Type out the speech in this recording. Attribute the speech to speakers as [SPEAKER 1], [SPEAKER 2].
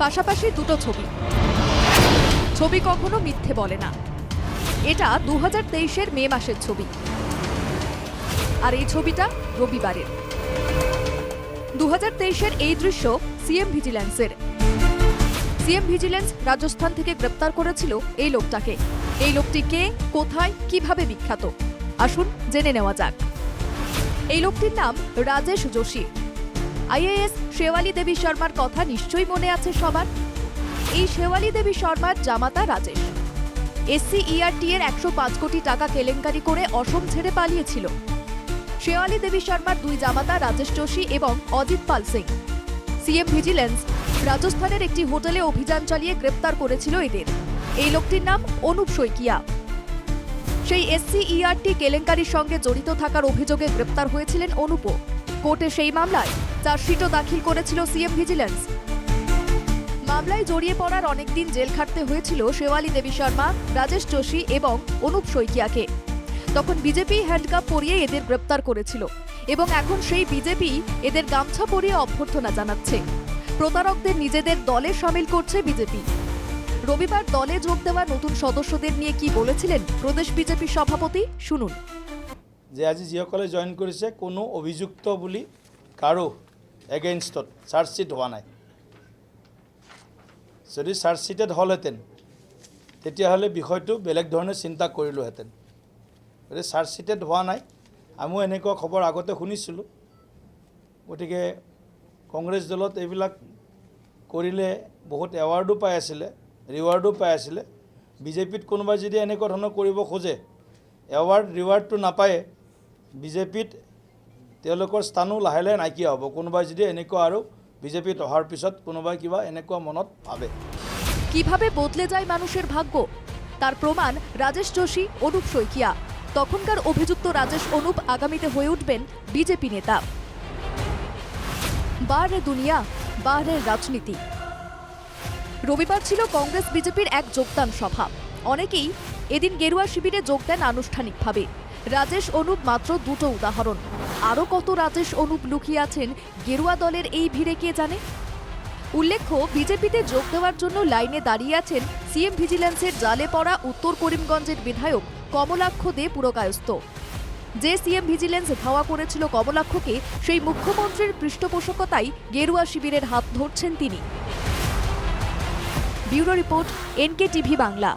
[SPEAKER 1] পাশাপাশি দুটো ছবি। ছবি কখনো মিথ্যে বলে না। এটা 2023-এর মে মাসের ছবি, আর এই ছবিটা রবিবারের। 2023-এর এই দৃশ্য সিএম ভিজিল্যান্সের। সিএম ভিজিল্যান্স রাজস্থান থেকে গ্রেপ্তার করেছিল এই লোকটাকে। এই লোকটি কে, কোথায়, কিভাবে বিখ্যাত, আসুন জেনে নেওয়া যাক। এই লোকটির নাম রাজেশ যোশী। আইএএস শেওয়ালি দেবী শর্মার কথা নিশ্চয়ই মনে আছে সবার। এই শেওয়ালি দেবী শর্মার জামাতা রাজেশ SCERT এর 105 কোটি টাকা কেলেঙ্কারি করে অসম ছেড়ে পালিয়েছিল। শেওয়ালি দেবী শর্মার দুই জামাতা রাজেশ যোশী এবং অজিত পাল সিং। সিএম ভিজিল্যান্স রাজস্থানের একটি হোটেলে অভিযান চালিয়ে গ্রেপ্তার করেছিল এদের। এই লোকটির নাম অনুপ শইকিয়া। সেই SCERT কেলেঙ্কারির সঙ্গে জড়িত থাকার অভিযোগে গ্রেপ্তার হয়েছিলেন অনুপও। কোর্টে সেই মামলায় চার্জশিটও দাখিল করেছিল সিএম ভিজিল্যান্স। মামলায় জড়িয়ে পড়ার অনেকদিন জেল খাটতে হয়েছিল শেওয়ালি দেবী শর্মা, রাজেশ যোশী এবং অনুপ শইকিয়াকে। তখন বিজেপি হ্যান্ডকাপ পরিয়ে এদের গ্রেপ্তার করেছিল এবং এখন সেই বিজেপি এদের গামছা পরিয়ে অভ্যর্থনা জানাচ্ছে। প্রতারকদের নিজেদের দলে সামিল করছে বিজেপি। রবিবার দলে যোগ দেওয়া নতুন সদস্যদের নিয়ে কি বলেছিলেন প্রদেশ বিজেপি সভাপতি, শুনুন।
[SPEAKER 2] যে আজি যিসকলে জয়েন কৰিছে কোনো অভিযুক্ত বুলি কাৰো এগেইনষ্টত চাৰ্জশ্বিট হোৱা নাই। যদি চাৰ্জশ্বিটেড হ'লহেঁতেন তেতিয়াহ'লে বিষয়টো বেলেগ ধৰণে চিন্তা কৰিলোহেঁতেন। যদি চাৰ্জশ্বিটেড হোৱা নাই, আমিও এনেকুৱা খবৰ আগতে শুনিছিলোঁ। গতিকে কংগ্ৰেছ দলত এইবিলাক কৰিলে বহুত এৱাৰ্ডো পাই আছিলে, ৰিৱাৰ্ডো পাই আছিলে। বিজেপিত কোনোবাই যদি এনেকুৱা ধৰণৰ কৰিব খোজে, এৱাৰ্ড ৰিৱাৰ্ডটো নাপায়ে, বিজেপিত তেওঁলোকৰ স্থানো লাহে লাহে নাইকিয়া হ'ব। কোনোবাই যদি এনেকুৱা আৰু বিজেপিত অহাৰ পিছত কোনোবাই কিবা এনেকুৱা মনত ভাবে।
[SPEAKER 1] কিভাবে বদলে যায় মানুষের ভাগ্য, তার প্রমাণ রাজেশ যোশী, অনুপ শইকিয়া। তখনকার অভিযুক্ত রাজেশ অনুপ আগামীতে হয়ে উঠবেন বিজেপি নেতা। বারে দুনিয়া, বারে রাজনীতি। রবিবার ছিল কংগ্রেস বিজেপির এক যোগদান সভা। অনেকেই এদিন গেরুয়া শিবিরে যোগ দেন আনুষ্ঠানিকভাবে। রাজেশ অনুপ মাত্র দুটো উদাহরণ। আরও কত রাজেশ অনুপ লুকিয়ে আছেন গেরুয়া দলের এই ভিড়ে কে জানে। উল্লেখ্য, বিজেপিতে যোগ দেওয়ার জন্য লাইনে দাঁড়িয়ে আছেন সিএম ভিজিল্যান্সের জালে পড়া উত্তর করিমগঞ্জের বিধায়ক কমলাক্ষ দে পুরকায়স্থ। যে সিএম ভিজিল্যান্স ধাওয়া করেছিল কমলাক্ষকে, সেই মুখ্যমন্ত্রীর পৃষ্ঠপোষকতায় গেরুয়া শিবিরের হাত ধরছেন তিনি। Bureau report, NKTV Bangla.